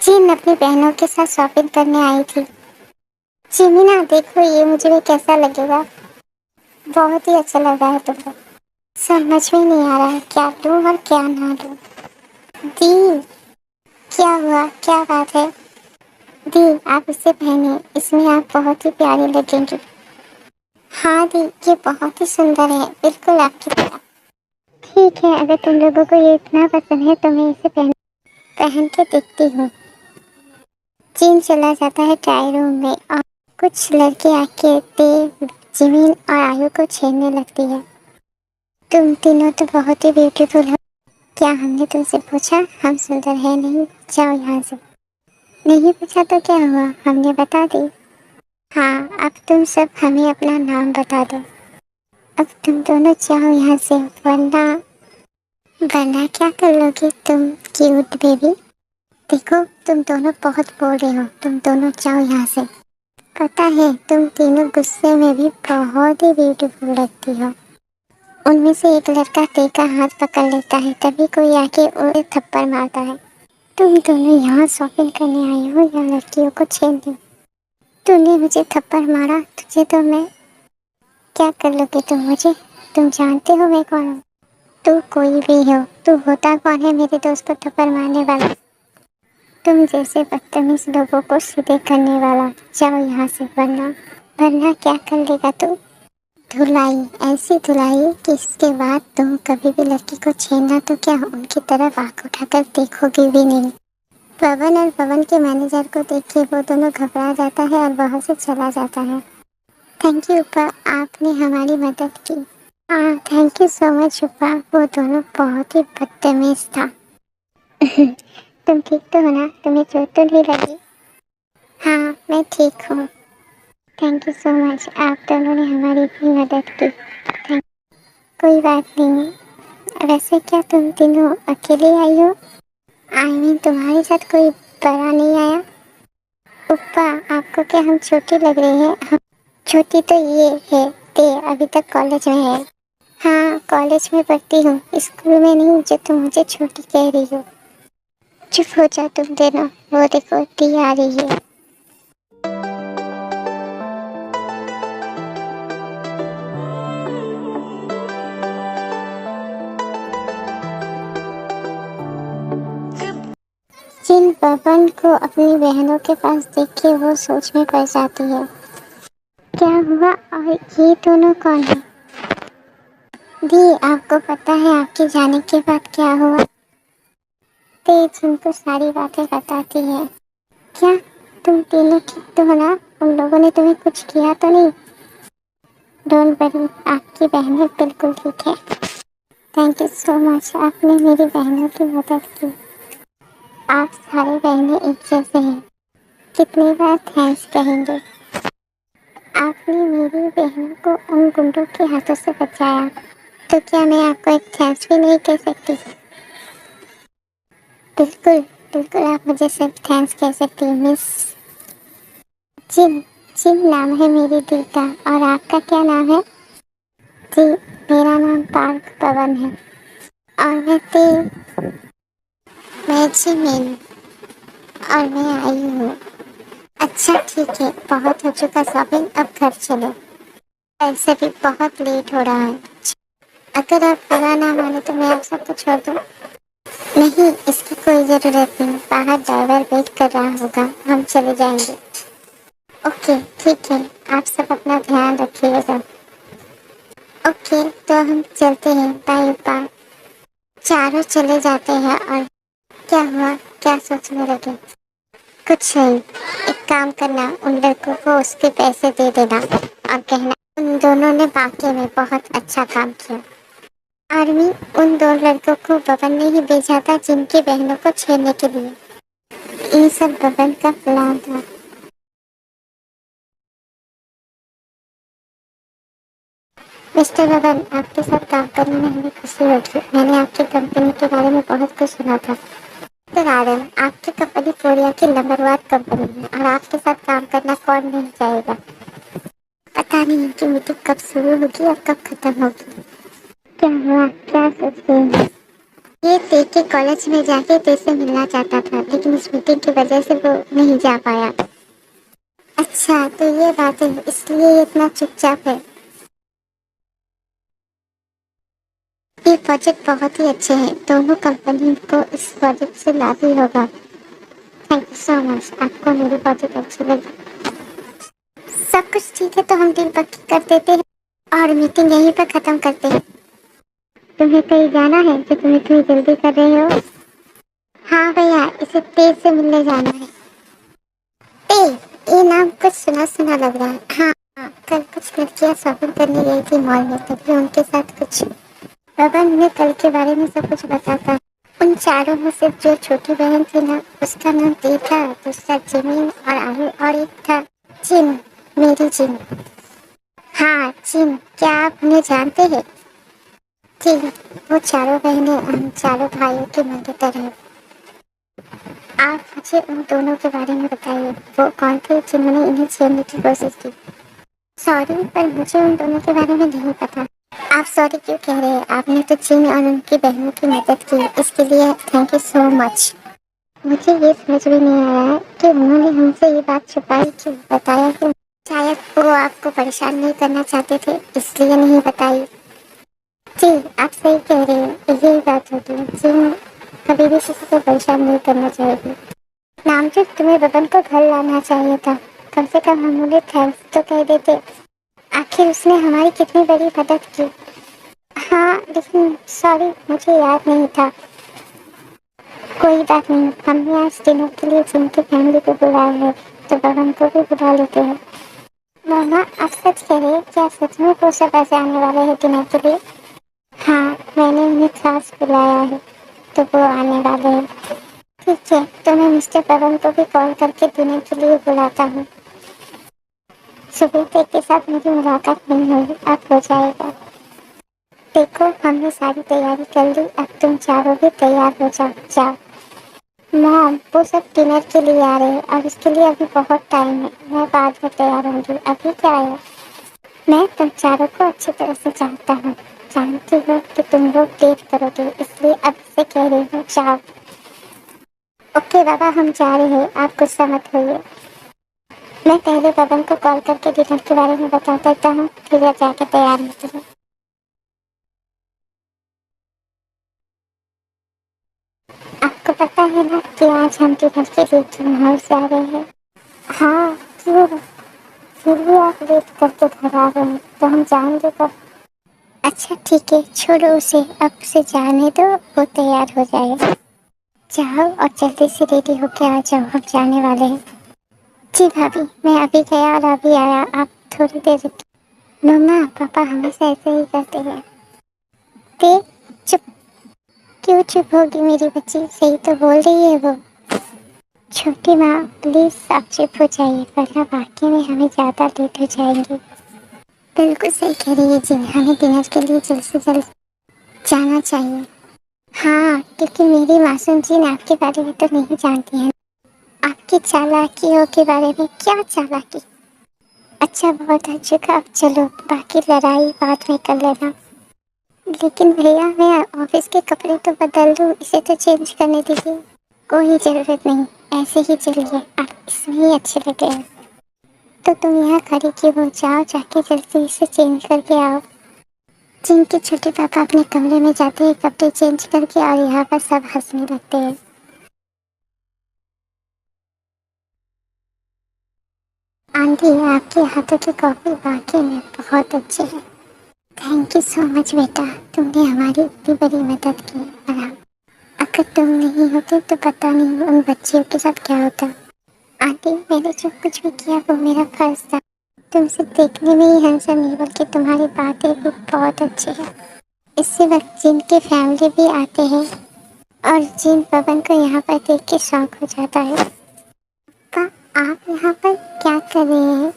जिन अपनी बहनों के साथ शॉपिंग करने आई थी। जिमिना देखो ये मुझे भी कैसा लगेगा। बहुत ही अच्छा लग रहा है तुमको। समझ में नहीं आ रहा है क्या लूं और क्या ना लूं। दी, क्या हुआ, क्या बात है? दी, आप इसे पहनिए, इसमें आप बहुत ही प्यारी लगेंगी। हाँ दी, ये बहुत ही सुंदर है, बिल्कुल आपकी तरह। ठीक है, अगर तुम लोगों को ये इतना पसंद है तो मैं इसे पहन के देखती हूँ। जिन चला जाता है ट्राई रूम में और कुछ लड़के आके देव, जिमिन और आयु को छेड़ने लगती है। तुम तीनों तो बहुत ही ब्यूटीफुल हो। क्या हमने तुमसे पूछा हम सुंदर है नहीं? जाओ यहाँ से। नहीं पूछा तो क्या हुआ, हमने बता दी। हाँ, अब तुम सब हमें अपना नाम बता दो। अब तुम दोनों जाओ यहाँ से, वरना वरना क्या कर लोगे तुम क्यूट बेबी? देखो तुम दोनों बहुत बोल रहे हो, तुम दोनों जाओ यहाँ से। पता है तुम तीनों गुस्से में भी बहुत ही ब्यूटीफुल लगती हो। उनमें से एक लड़का टे का हाथ पकड़ लेता है, तभी कोई आके उन्हें थप्पड़ मारता है। तुम दोनों यहाँ शॉपिंग करने आई हो या लड़कियों को छेड़ने? तूने मुझे थप्पड़ मारा, तुझे तो मैं क्या कर लोगे तुम मुझे? तुम जानते हो मैं कौन हूँ? तू कोई भी हो, तू होता कौन है मेरे दोस्त को थप्पड़ मारने वाला? तुम जैसे बदतमीज लोगों को सीधे करने वाला। जाओ यहाँ से, वरना वरना क्या कर लेगा तू? धुलाई, ऐसी धुलाई कि इसके बाद तुम कभी भी लड़की को छेड़ना तो क्या उनकी तरफ आंख उठाकर देखोगे भी नहीं। पवन और पवन के मैनेजर को देख के वो दोनों घबरा जाता है और वहाँ से चला जाता है। थैंक यू उपा, आपने हमारी मदद की। हाँ, थैंक यू सो मच उपा, वो दोनों बहुत ही बदतमीज था। तुम ठीक तो हो ना? तुम्हें चोट तो नहीं लगी? हाँ, मैं ठीक हूँ। थैंक यू सो मच, आप दोनों ने हमारी इतनी मदद की। थैंक कोई बात नहीं। वैसे क्या तुम तीनों अकेले आई हो? आई मीन तुम्हारे साथ कोई बड़ा नहीं आया? उपा, आपको क्या हम छोटी लग रही हैं? छोटी तो ये है, ते अभी तक कॉलेज में है। हाँ, कॉलेज में पढ़ती हूँ, स्कूल में नहीं जो तुम मुझे छोटी कह रही हो। चुप हो जाओ तुम दोनों, वो देखो ती आ रही है। जिन बबन को अपनी बहनों के पास देख के वो सोच में पड़ जाती है। क्या हुआ और ये दोनों कौन है? दी, आपको पता है आपके जाने के बाद क्या हुआ? तेज उनको सारी बातें बताती है। क्या तुम तीनों ठीक तो हो ना? उन लोगों ने तुम्हें कुछ किया तो नहीं? डोंट वरी, आपकी बहनें बिल्कुल ठीक है। थैंक यू सो मच, आपने मेरी बहनों की मदद की। आप सारे बहनें एक जैसे हैं, कितनी बार थैंक्स कहेंगे? आपने मेरी बहनों को उन गुंडों के हाथों से बचाया, तो क्या मैं आपको एक थैंक्स भी नहीं कह सकती? बिल्कुल, बिल्कुल आप मुझे सिर्फ थैंक्स कह सकती हैं मिस। जिन, जिन नाम है मेरी दी का, और आपका क्या नाम है? जी, मेरा नाम पार्थ पवन है। और मैं जिमिन, और मैं आई हूँ। अच्छा ठीक है, बहुत हो चुका शॉपिंग, अब घर चलो। ऐसे भी बहुत लेट हो रहा है। अगर आप बुरा ना माने तो मैं आप सबको छोड़ दूँ? नहीं, इसकी कोई ज़रूरत नहीं, बाहर ड्राइवर वेट कर रहा होगा, हम चले जाएंगे। ओके ठीक है, आप सब अपना ध्यान रखिएगा। ओके, तो हम चलते हैं, बाय बाय। चारों चले जाते हैं। और क्या हुआ, क्या सोचने लगे? कुछ नहीं, एक काम करना, उन लड़कों को उसके पैसे दे देना और कहना उन दोनों ने वाकई में बहुत अच्छा काम किया। आर्मी उन दो लड़कों को बबन ने ही भेजा था जिनकी बहनों को छेड़ने के लिए। ये सब बबन का प्लान था। मिस्टर बबन, आपके साथ काम करने में हमें खुशी होगी। मैंने आपकी कंपनी के बारे में बहुत कुछ सुना था। मिस्टर आर्यन, आपकी कंपनी कोरिया की नंबर 1 कंपनी है और आपके साथ काम करना कौन नहीं चाहेगा। पता नहीं कि मीटिंग कब शुरू होगी और कब खत्म होगी। क्या हुआ, क्या सोच रहे हैं? ये देख के कॉलेज में जाके तेरे मिलना चाहता था, लेकिन इस मीटिंग की वजह से वो नहीं जा पाया। अच्छा, तो ये बात है, इसलिए ये इतना चुपचाप है। ये प्रोजेक्ट बहुत ही अच्छे हैं, दोनों कंपनी को इस प्रोजेक्ट से लाभ ही होगा। थैंक यू सो मच, आपको मेरी प्रोजेक्ट अच्छी लगी। सब कुछ ठीक है, तो हम डील पक्की कर देते हैं और मीटिंग यहीं पर खत्म करते हैं। तुम्हें कहीं जाना है जो तुम इतनी जल्दी कर रहे हो? हाँ भैया, इसे तेज से मिलने जाना है। तेज, ये नाम कुछ सुना सुना लग रहा है। हाँ हाँ, कल कुछ लड़कियाँ शॉपिंग करने गई थी मॉल में, तभी उनके साथ कुछ। बाबा ने कल के बारे में सब कुछ बताता। उन चारों में से जो छोटी बहन थी ना, उसका नाम टी था, दूसरा जिमिन और आयु, और एक था जिन, मेरी जिन। हाँ जिन, क्या आप उन्हें जानते हैं? जी, वो चारों बहनें हम चारों भाइयों की मंगेतर हैं। आप मुझे उन दोनों के बारे में बताइए, वो कौन थे जिन्होंने इन्हें छेड़ने की कोशिश की? सॉरी, पर मुझे उन दोनों के बारे में नहीं पता। आप सॉरी क्यों कह रहे हैं? आपने तो जिन और उनकी बहनों की मदद की, इसके लिए थैंक यू सो मच। मुझे ये समझ में नहीं आ रहा है कि उन्होंने हमसे ये बात छुपाई क्यों, बताया क्यों? शायद वो आपको परेशान नहीं करना चाहते थे, इसलिए नहीं बताई। जी, आप सही कह रहे हैं, यही बात होती है। जिन कभी भी किसी को परेशान नहीं करना चाहिए। नामचुप, तुम्हें बबन को घर लाना चाहिए था, कम से कम हम उन्हें थैंक्स तो कह देते। आखिर उसने हमारी कितनी बड़ी मदद की। हाँ, लेकिन सॉरी, मुझे याद नहीं था। कोई बात नहीं, हमने आज डिनर के लिए जिनकी फैमिली को बुलाया है, तो बबन को भी बुला लेते हैं। मामा, आप सच कह रहे हैं? क्या सच में वो सब ऐसे आने वाले हैं डिनर के लिए? हाँ, मैंने उन्हें खास बुलाया है, तो वो आने वाले हैं। ठीक है, तो मैं मिस्टर पवन को भी कॉल करके डिनर के लिए बुलाता हूँ। सुबह के साथ मेरी मुलाकात नहीं हुई, अब हो जाएगा। देखो, हमने सारी तैयारी कर ली, अब तुम चारों भी तैयार हो जाओ। जाओ मॉम, वो सब डिनर के लिए आ रहे हैं और इसके लिए अभी बहुत टाइम है। मैं बाद में तैयार होंगी, अभी क्या है? मैं तुम चारों को अच्छी तरह से जानता हूँ, जानती हूँ कि तुम लोग डेट करोगे, इसलिए अब से कह रही हूँ, जाओ। ओके बाबा, हम जा रहे हैं, आप गुस्सा मत होइए। मैं पहले बबन को कॉल करके डिनर के बारे में बता देता हूँ, फिर जाके तैयार होती हूँ। आपको पता है ना कि आज हम डिनर के लिए क्यों हाउस जा रहे हैं? हाँ, क्यों? फिर भी आप लेट करके घर आ रहे हैं, तो हम जाएंगे कब? अच्छा ठीक है, छोड़ो उसे, अब उसे जाने दो, वो तैयार हो जाएगा। जाओ और जल्दी से रेडी होके आ जाओ, हम जाने वाले हैं। जी भाभी, मैं अभी गया और अभी आया, आप थोड़ी देर रुकिए। मम्मा पापा हमेशा ऐसे ही करते हैं। ते चुप, क्यों चुप होगी मेरी बच्ची, सही तो बोल रही है वो। छोटी माँ प्लीज आप चुप हो जाइए, वरना वाकई में हमें ज़्यादा लेट हो जाएंगे। बिल्कुल सही कह रही है जी, हमें डिनर के लिए जल्द से जल्द जाना चाहिए। हाँ, क्योंकि मेरी मासूम जी आपके बारे में तो नहीं जानती हैं। आपकी चालाकियों के बारे में? क्या चालाकी? अच्छा, बहुत हो चुका, अब चलो, बाकी लड़ाई बाद में कर लेना। लेकिन भैया, मैं ऑफिस के कपड़े तो बदल दूँ, इसे तो चेंज करने दीजिए। कोई ज़रूरत नहीं, ऐसे ही चलिए, आप इसमें ही अच्छे लगे हैं। तो तुम यहाँ खड़ी क्यों हो? जाओ, जाके जल्दी से चेंज करके आओ। जिनके छोटे पापा अपने कमरे में जाते हैं कपड़े चेंज करके, और यहाँ पर सब हंसने लगते हैं। आंटी, आपके हाथों की कॉफी वाकई में बहुत अच्छी है। थैंक यू सो मच बेटा, तुमने हमारी इतनी बड़ी मदद की। और अगर तुम नहीं होते तो पता नहीं उन बच्चियों के साथ क्या होता। आंटी, मैंने जो कुछ भी किया वो मेरा फर्ज था। तुम सिर्फ देखने में ही हैंडसम नहीं, बल्कि तुम्हारी बातें भी बहुत अच्छी है। इसी वक्त जिन की फैमिली भी आते हैं और जिन पवन को यहाँ पर देख के शौक हो जाता है। का आप यहाँ पर क्या कर रहे हैं?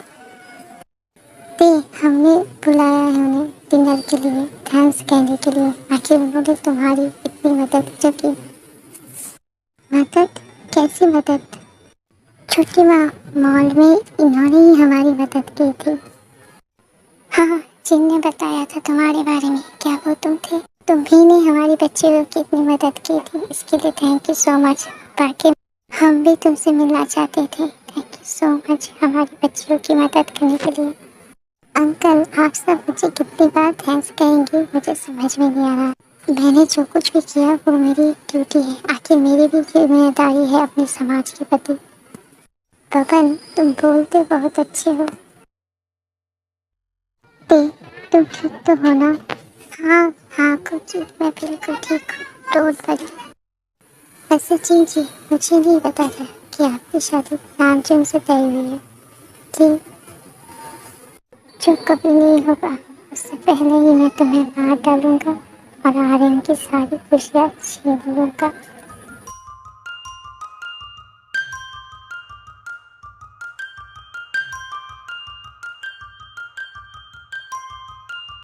ते, हमने बुलाया है उन्हें डिनर के लिए, थैंक्स कहने के लिए। आखिर उन्होंने तुम्हारी इतनी मदद जो की। मदद? कैसी मदद? छोटी माँ, मॉल में इन्होंने ही हमारी मदद की थी। हाँ, जिन ने बताया था तुम्हारे बारे में, क्या वो तुम थे? तुम्ही ने हमारी बच्चियों की इतनी मदद की थी, इसके लिए थैंक यू सो मच। बाकी हम भी तुमसे मिलना चाहते थे। थैंक यू सो मच हमारी बच्चियों की मदद करने के लिए। अंकल, आप सब मुझे कितनी बार थैंक्स कहेंगे, मुझे समझ में नहीं आ रहा। मैंने जो कुछ भी किया वो मेरी ड्यूटी है, आखिर मेरी भी जिम्मेदारी है अपने समाज के प्रति। पवन, तुम बोलते बहुत अच्छे हो। ते, तुम ठीक तो हो ना? हाँ हाँ, कुछ मैं बिल्कुल ठीक हूँ, डोंट वरी। वैसे जी, मुझे नहीं पता था कि आपकी शादी नामचीन से तय हुई है। जी, जो कभी नहीं होगा, उससे पहले ही मैं तुम्हें मार डालूंगा और आर्यन की सारी खुशियाँ छीन लूंगा।